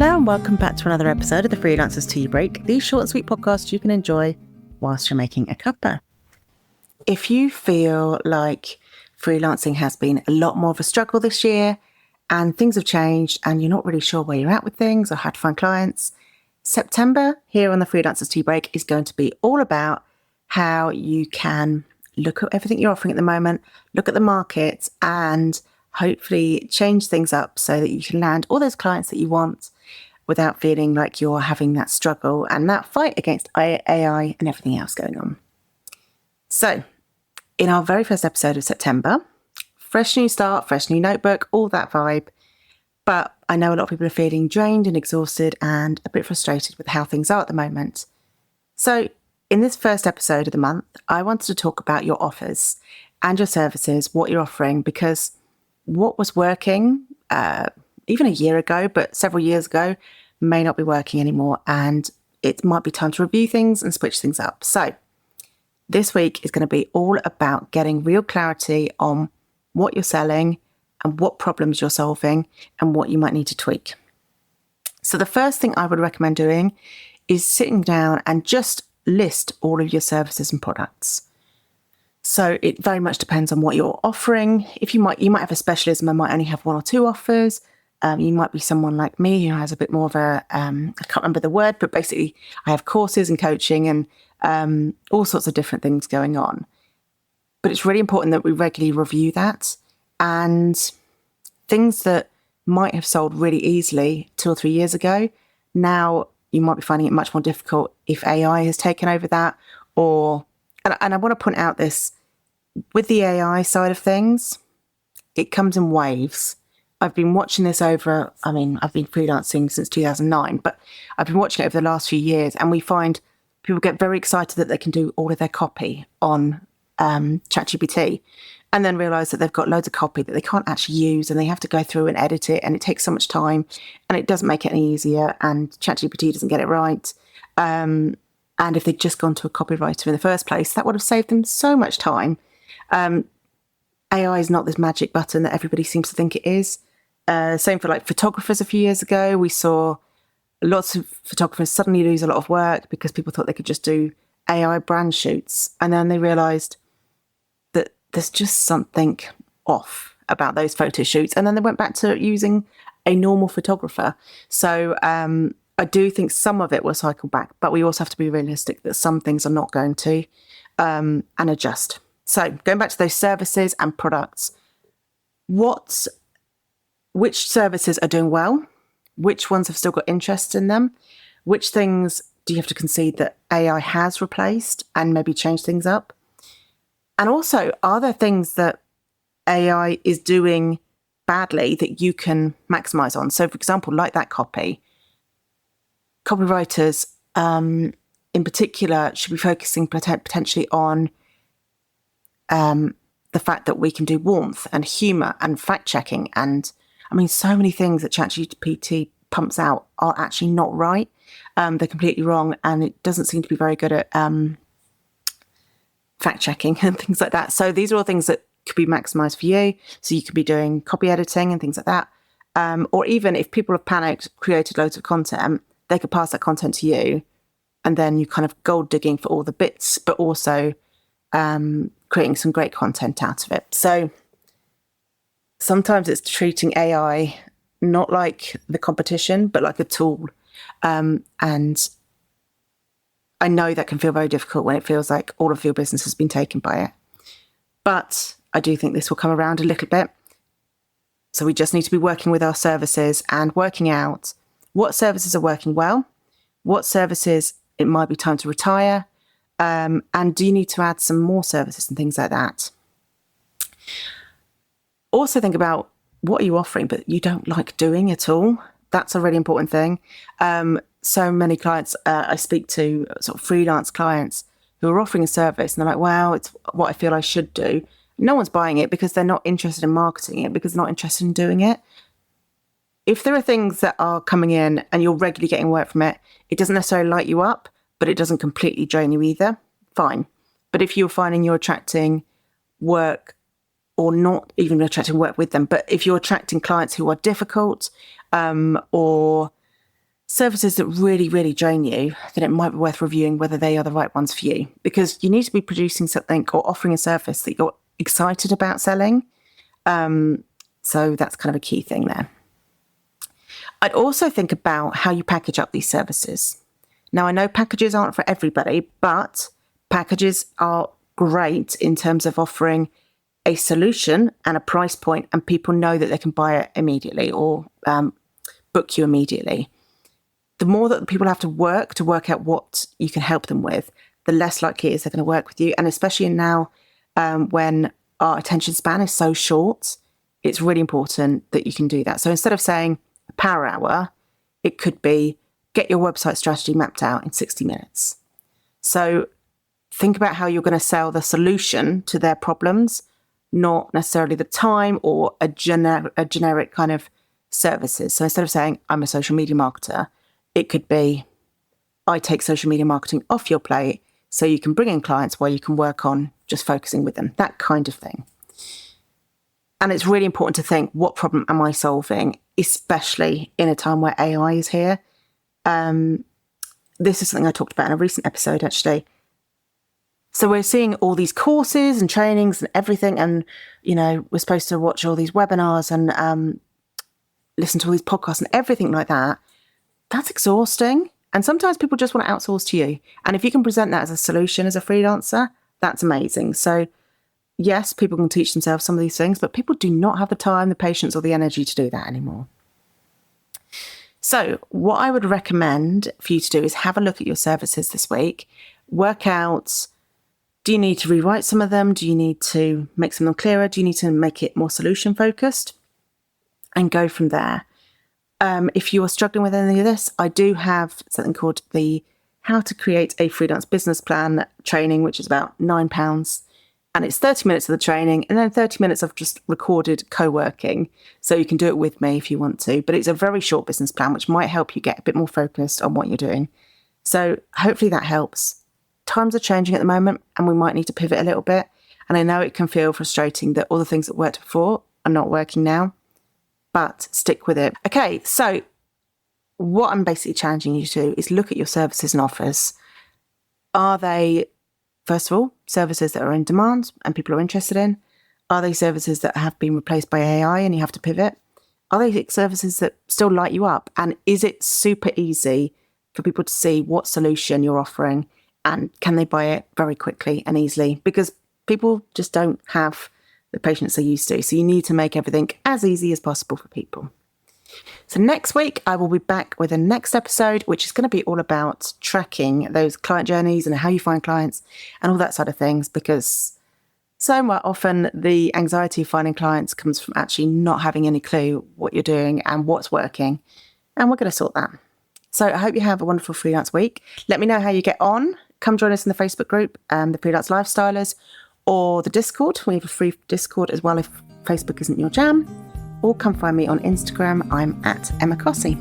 Hello and welcome back to another episode of the Freelancers Tea Break, the short and sweet podcast you can enjoy whilst you're making a cuppa. If you feel like freelancing has been a lot more of a struggle this year and things have changed and you're not really sure where you're at with things or how to find clients, September here on the Freelancers Tea Break is going to be all about how you can look at everything you're offering at the moment, look at the market and hopefully change things up so that you can land all those clients that you want without feeling like you're having that struggle and that fight against AI and everything else going on. So, in our very first episode of September, fresh new start, fresh new notebook, all that vibe. But I know a lot of people are feeling drained and exhausted and a bit frustrated with how things are at the moment. So, in this first episode of the month, I wanted to talk about your offers and your services, what you're offering, because what was working even a year ago, but several years ago, may not be working anymore. And it might be time to review things and switch things up. So this week is going to be all about getting real clarity on what you're selling and what problems you're solving and what you might need to tweak. So the first thing I would recommend doing is sitting down and just list all of your services and products. So it very much depends on what you're offering. If you might have a specialism and might only have one or two offers. You might be someone like me who has a bit more of a, I can't remember the word, but basically I have courses and coaching and all sorts of different things going on. But it's really important that we regularly review that, and things that might have sold really easily 2 or 3 years ago, now you might be finding it much more difficult if AI has taken over that. And I want to point out this, with the AI side of things, it comes in waves. I've been watching this I've been freelancing since 2009, but I've been watching it over the last few years, and we find people get very excited that they can do all of their copy on ChatGPT, and then realise that they've got loads of copy that they can't actually use, and they have to go through and edit it, and it takes so much time, and it doesn't make it any easier, and ChatGPT doesn't get it right. And if they'd just gone to a copywriter in the first place, that would have saved them so much time. AI is not this magic button that everybody seems to think it is. Same for like photographers a few years ago. We saw lots of photographers suddenly lose a lot of work because people thought they could just do AI brand shoots. And then they realised that there's just something off about those photo shoots. And then they went back to using a normal photographer. So I do think some of it will cycle back, but we also have to be realistic that some things are not going to, and adjust. So going back to those services and products, which services are doing well? Which ones have still got interest in them? Which things do you have to concede that AI has replaced and maybe change things up? And also, are there things that AI is doing badly that you can maximize on? So for example, like that copywriters in particular should be focusing potentially on the fact that we can do warmth and humor and fact checking. And so many things that ChatGPT pumps out are actually not right. They're completely wrong, and it doesn't seem to be very good at fact checking and things like that. So these are all things that could be maximized for you. So you could be doing copy editing and things like that. Or even if people have panicked, created loads of content, they could pass that content to you, and then you kind of gold digging for all the bits, but also creating some great content out of it. So sometimes it's treating AI not like the competition, but like a tool. And I know that can feel very difficult when it feels like all of your business has been taken by it. But I do think this will come around a little bit. So we just need to be working with our services and working out what services are working well, what services it might be time to retire, and do you need to add some more services and things like that. Also think about what are you offering but you don't like doing at all. That's a really important thing. So many clients I speak to, sort of freelance clients who are offering a service and they're like, wow, it's what I feel I should do. No one's buying it because they're not interested in marketing it, because they're not interested in doing it. If there are things that are coming in and you're regularly getting work from it, it doesn't necessarily light you up, but it doesn't completely drain you either, fine. But if you're finding you're attracting work, or not even attracting work with them, but if you're attracting clients who are difficult, or services that really, really drain you, then it might be worth reviewing whether they are the right ones for you, because you need to be producing something or offering a service that you're excited about selling. So that's kind of a key thing there. I'd also think about how you package up these services. Now, I know packages aren't for everybody, but packages are great in terms of offering a solution and a price point, and people know that they can buy it immediately or book you immediately. The more that people have to work out what you can help them with, the less likely it is they're going to work with you. And especially now when our attention span is so short, it's really important that you can do that. So instead of saying a power hour, it could be get your website strategy mapped out in 60 minutes. So think about how you're going to sell the solution to their problems, not necessarily the time or a generic kind of services. So instead of saying I'm a social media marketer, it could be I take social media marketing off your plate so you can bring in clients while you can work on just focusing with them, that kind of thing. And it's really important to think, what problem am I solving, especially in a time where AI is here? This is something I talked about in a recent episode, actually. So we're seeing all these courses and trainings and everything, and, we're supposed to watch all these webinars and listen to all these podcasts and everything like that. That's exhausting. And sometimes people just want to outsource to you. And if you can present that as a solution as a freelancer, that's amazing. So yes, people can teach themselves some of these things, but people do not have the time, the patience, or the energy to do that anymore. So what I would recommend for you to do is have a look at your services this week, work out, do you need to rewrite some of them? Do you need to make some of them clearer? Do you need to make it more solution focused? And go from there. If you are struggling with any of this, I do have something called the How to Create a Freelance Business Plan training, which is about £9. And it's 30 minutes of the training and then 30 minutes of just recorded co-working. So you can do it with me if you want to. But it's a very short business plan, which might help you get a bit more focused on what you're doing. So hopefully that helps. Times are changing at the moment and we might need to pivot a little bit. And I know it can feel frustrating that all the things that worked before are not working now. But stick with it. Okay, so what I'm basically challenging you to do is look at your services and offers. Are they, first of all, services that are in demand and people are interested in? Are they services that have been replaced by AI and you have to pivot? Are they services that still light you up? And is it super easy for people to see what solution you're offering and can they buy it very quickly and easily? Because people just don't have the patience they used to. So you need to make everything as easy as possible for people. So next week, I will be back with a next episode, which is going to be all about tracking those client journeys and how you find clients and all that sort of things, because so often the anxiety of finding clients comes from actually not having any clue what you're doing and what's working. And we're going to sort that. So I hope you have a wonderful freelance week. Let me know how you get on. Come join us in the Facebook group, the Freelance Lifestylers, or the Discord. We have a free Discord as well if Facebook isn't your jam. Or come find me on Instagram. I'm at Emma Cossey.